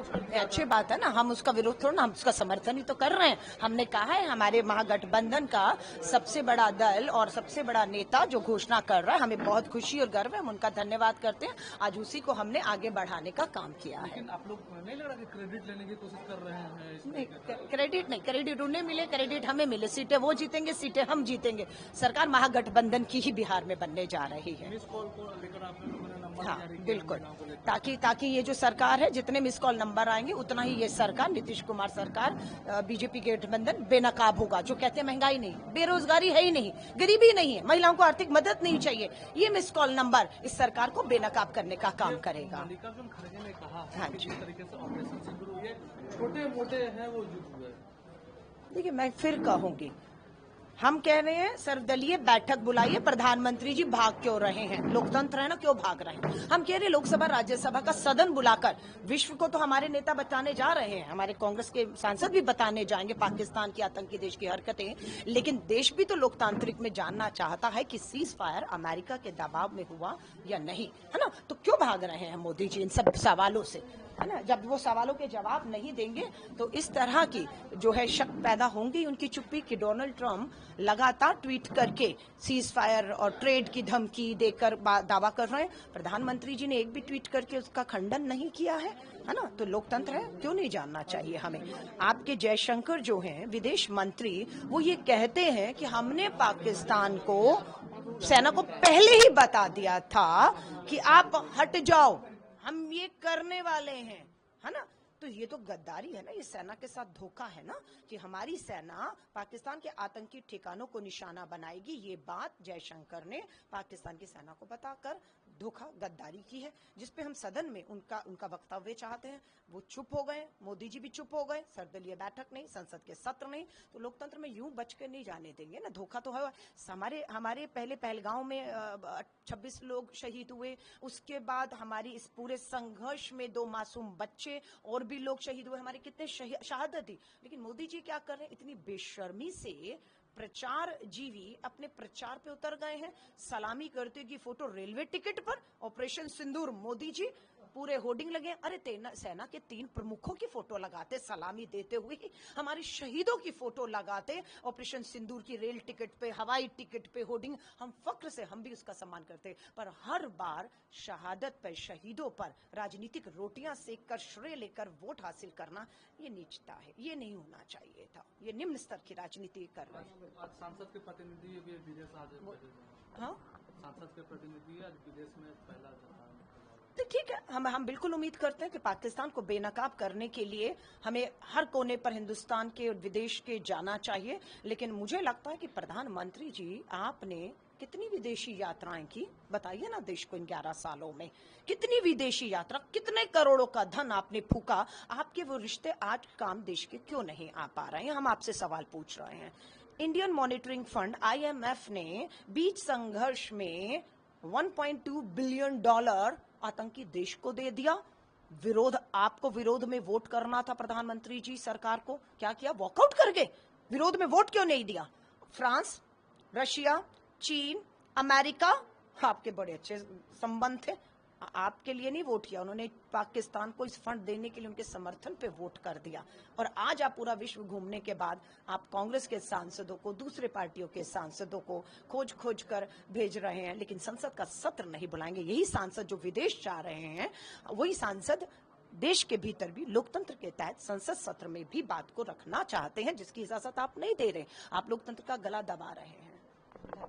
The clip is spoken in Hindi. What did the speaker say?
अच्छी बात है ना, हम उसका विरोध थोड़ा ना, हम उसका समर्थन ही तो कर रहे हैं। हमने कहा है हमारे महागठबंधन का सबसे बड़ा दल और सबसे बड़ा नेता जो घोषणा कर रहा है, हमें बहुत खुशी और गर्व है, हम उनका धन्यवाद करते हैं। आज उसी को हमने आगे बढ़ाने का काम किया है। लेकिन आप लोग नहीं लग रहा कि क्रेडिट लेने की कोशिश कर रहे हैं? नहीं, क्रेडिट उन्हें मिले, क्रेडिट हमें मिले। सीटें वो जीतेंगे, सीटें हम जीतेंगे। सरकार महागठबंधन की ही बिहार में बनने जा रही है। मिस कॉल को लेकर आप लोगों ने नंबर हाँ जारी किया बिल्कुल, महिलाओं को ताकि ये जो सरकार है, जितने मिस कॉल नंबर आएंगे उतना ही ये सरकार, नीतीश कुमार सरकार, बीजेपी गठबंधन बेनकाब होगा। जो कहते हैं महंगाई नहीं, बेरोजगारी है ही नहीं, गरीबी नहीं है, महिलाओं को आर्थिक मदद नहीं चाहिए, ये मिस कॉल नंबर इस सरकार को बेनकाब करने का काम करेगा। मल्लिकार्जुन खड़गे ने कहा हाँ कि जी, जिस तरीके से ऑपरेशन सिंदूर हुई है, छोटे मोटे हैं वो युद्ध हुए। देखिए मैं फिर कहूंगी, हम कह रहे हैं सर्वदलीय बैठक बुलाइए। प्रधानमंत्री जी भाग क्यों रहे हैं? लोकतंत्र है ना, क्यों भाग रहे हैं? हम कह रहे हैं लोकसभा राज्यसभा का सदन बुलाकर विश्व को तो हमारे नेता बताने जा रहे हैं, हमारे कांग्रेस के सांसद भी बताने जाएंगे पाकिस्तान की आतंकी देश की हरकतें, लेकिन देश भी तो लोकतांत्रिक में जानना चाहता है कि सीज फायर अमेरिका के दबाव में हुआ या नहीं, है ना? तो क्यों भाग रहे हैं मोदी जी इन सब सवालों से, है ना? जब वो सवालों के जवाब नहीं देंगे तो इस तरह की जो है शक पैदा होंगी उनकी चुप्पी कि डोनाल्ड ट्रंप लगातार ट्वीट करके सीज फायर और ट्रेड की धमकी देकर दावा कर रहे हैं। प्रधानमंत्री जी ने एक भी ट्वीट करके उसका खंडन नहीं किया है ना? तो लोकतंत्र है, क्यों नहीं जानना चाहिए हमें? आपके जयशंकर जो हैं विदेश मंत्री, वो ये कहते हैं कि हमने पाकिस्तान को, सेना को पहले ही बता दिया था कि आप हट जाओ, हम ये करने वाले हैं, है ना? तो ये तो गद्दारी है ना, ये सेना के साथ धोखा है ना, कि हमारी सेना पाकिस्तान के आतंकी ठिकानों को निशाना बनाएगी। ये बात जयशंकर ने पाकिस्तान की सेना को बताकर धोखा, गद्दारी की है, जिसपे हम सदन में उनका वक्तव्य चाहते हैं। वो चुप हो गए, मोदी जी भी चुप हो गए। सर्वदलीय बैठक नहीं, संसद के सत्र नहीं, तो लोकतंत्र में यूं बच के नहीं जाने देंगे ना। धोखा तो है। हमारे पहले पहलगांव में 26 लोग शहीद हुए, उसके बाद हमारी इस पूरे संघर्ष में 2 मासूम बच्चे और भी लोग शहीद हुए, हमारे कितने शहादत थी। लेकिन मोदी जी क्या कर रहे हैं? इतनी बेशर्मी से प्रचार जीवी अपने प्रचार पे उतर गए हैं। सलामी करते की फोटो रेलवे टिकट पर, ऑपरेशन सिंदूर मोदी जी, पूरे होर्डिंग लगे। अरे सेना के 3 प्रमुखों की फोटो लगाते सलामी देते हुए, हमारे शहीदों की फोटो लगाते ऑपरेशन सिंदूर की रेल टिकट पे, हवाई टिकट पे होर्डिंग। हम फक्र से, हम भी उसका सम्मान करते, पर हर बार शहादत पर, शहीदों पर राजनीतिक रोटियां सेक कर, श्रेय लेकर वोट हासिल करना, ये नीचता है, ये नहीं होना चाहिए था। ये निम्न स्तर की राजनीति कर रहे हैं। आज सांसद के प्रतिनिधि भी विदेश आज, हाँ, सांसद के प्रतिनिधि आज विदेश में पहला। तो ठीक है, हम बिल्कुल उम्मीद करते हैं कि पाकिस्तान को बेनकाब करने के लिए हमें हर कोने पर हिंदुस्तान के और विदेश के जाना चाहिए। लेकिन मुझे लगता है कि प्रधानमंत्री जी, आपने कितनी विदेशी यात्राएं की, बताइए ना देश को इन 11 सालों में। कितनी विदेशी यात्रा, कितने करोड़ों का धन आपने फूका, आपके वो रिश्ते आज काम देश के क्यों नहीं आ पा रहे हैं? हम आपसे सवाल पूछ रहे हैं। इंडियन मॉनिटरिंग फंड IMF ने बीच संघर्ष में $1.2 बिलियन आतंकी देश को दे दिया। आपको विरोध में वोट करना था प्रधानमंत्री जी सरकार को, क्या किया? वॉकआउट कर गए। विरोध में वोट क्यों नहीं दिया? फ्रांस, रशिया, चीन, अमेरिका, आपके बड़े अच्छे संबंध थे, आपके लिए नहीं वोट किया उन्होंने, पाकिस्तान को इस फंड देने के लिए उनके समर्थन पे वोट कर दिया। और आज आप पूरा विश्व घूमने के बाद आप कांग्रेस के सांसदों को, दूसरे पार्टियों के सांसदों को खोज खोज कर भेज रहे हैं, लेकिन संसद का सत्र नहीं बुलाएंगे। यही सांसद जो विदेश जा रहे हैं, वही सांसद देश के भीतर भी लोकतंत्र के तहत संसद सत्र में भी बात को रखना चाहते हैं, जिसकी इजाजत आप नहीं दे रहे। आप लोकतंत्र का गला दबा रहे हैं।